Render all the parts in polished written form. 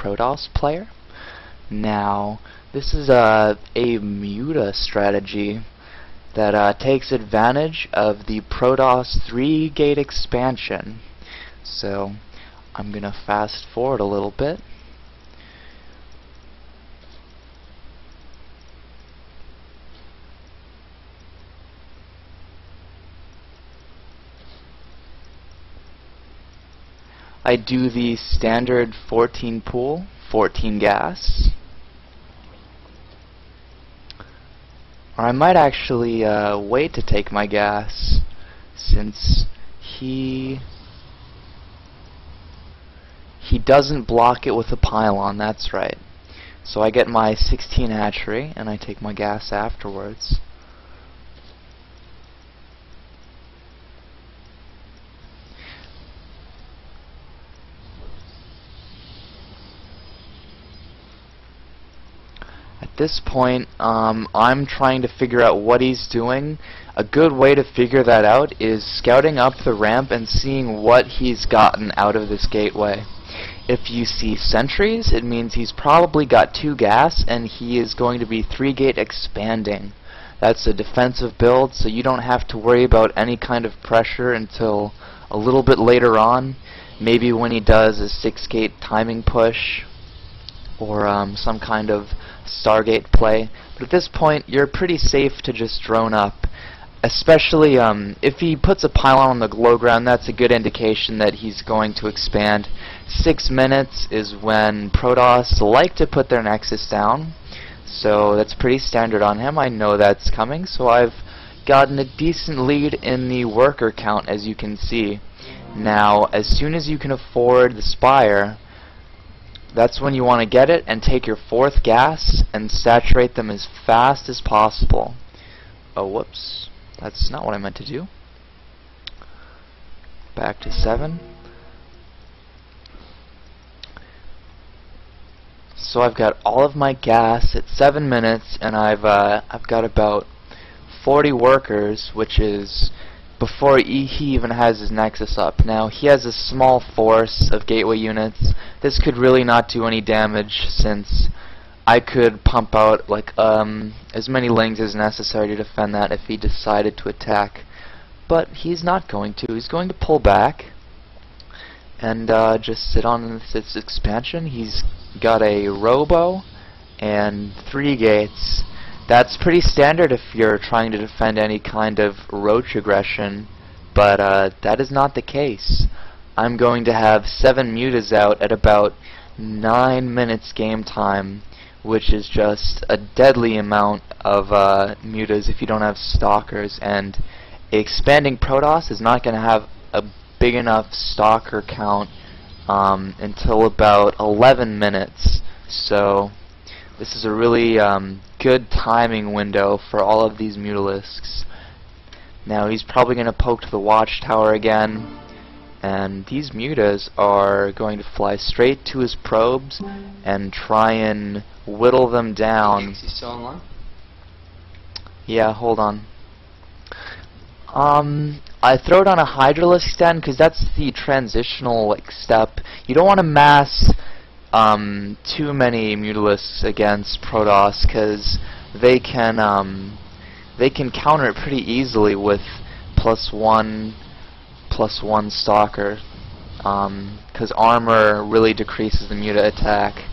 Protoss player. Now, this is a MUTA strategy that takes advantage of the Protoss 3-gate expansion. So, I'm gonna fast forward a little bit. I do the standard 14 pool, 14 gas. Or I might actually wait to take my gas, since he doesn't block it with a pylon, that's right. So I get my 16 hatchery, and I take my gas afterwards. At this point, I'm trying to figure out what he's doing. A good way to figure that out is scouting up the ramp and seeing what he's gotten out of this gateway. If you see sentries, it means he's probably got 2 gas and he is going to be 3-gate expanding. That's a defensive build, so you don't have to worry about any kind of pressure until a little bit later on. Maybe when he does a 6-gate timing push, or some kind of Stargate play. But at this point, you're pretty safe to just drone up. Especially if he puts a pylon on the glow ground, that's a good indication that he's going to expand. 6 minutes is when Protoss like to put their Nexus down, so that's pretty standard on him. I know that's coming, so I've gotten a decent lead in the worker count, as you can see. Now, as soon as you can afford the Spire, that's when you want to get it and take your 4th gas and saturate them as fast as possible. Oh, whoops. That's not what I meant to do. Back to 7. So I've got all of my gas at 7 minutes, and I've got about 40 workers, which is before he even has his Nexus up. Now, he has a small force of gateway units. This could really not do any damage, since I could pump out like as many lings as necessary to defend that if he decided to attack. But he's not going to. He's going to pull back and just sit on this expansion. He's got a robo and 3 gates. That's pretty standard if you're trying to defend any kind of roach aggression, but that is not the case. I'm going to have 7 mutas out at about 9 minutes game time, which is just a deadly amount of mutas if you don't have stalkers, and expanding Protoss is not going to have a big enough stalker count until about 11 minutes, so this is a really good timing window for all of these mutalisks. Now he's probably going to poke to the watchtower again, and these mutas are going to fly straight to his probes and try and whittle them down. Is he still online? Yeah, hold on. I throw down a Hydralisk then, because that's the transitional step. You don't want to mass too many mutalisks against Protoss, because they can counter it pretty easily with +1/+1 stalker, because armor really decreases the muta attack.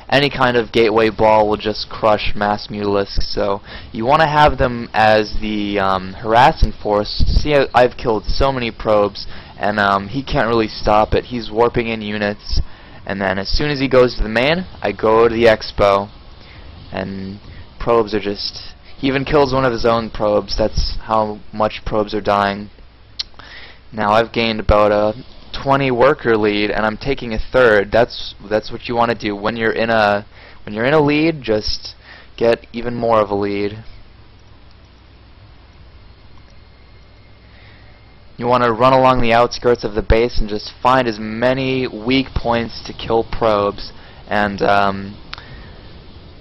Any kind of gateway ball will just crush mass mutalisks, so you want to have them as the harassing force. See, I've killed so many probes, and he can't really stop it. He's warping in units, and then as soon as he goes to the main, I go to the expo, and probes are just... He even kills one of his own probes. That's how much probes are dying. Now I've gained about a 20 worker lead, and I'm taking a 3rd. That's what you want to do when you're in a lead. Just get even more of a lead. You want to run along the outskirts of the base and just find as many weak points to kill probes. And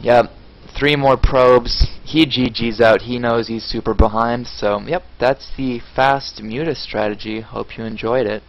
yeah, 3 more probes. He GG's out. He knows he's super behind. So yep, that's the fast muta strategy. Hope you enjoyed it.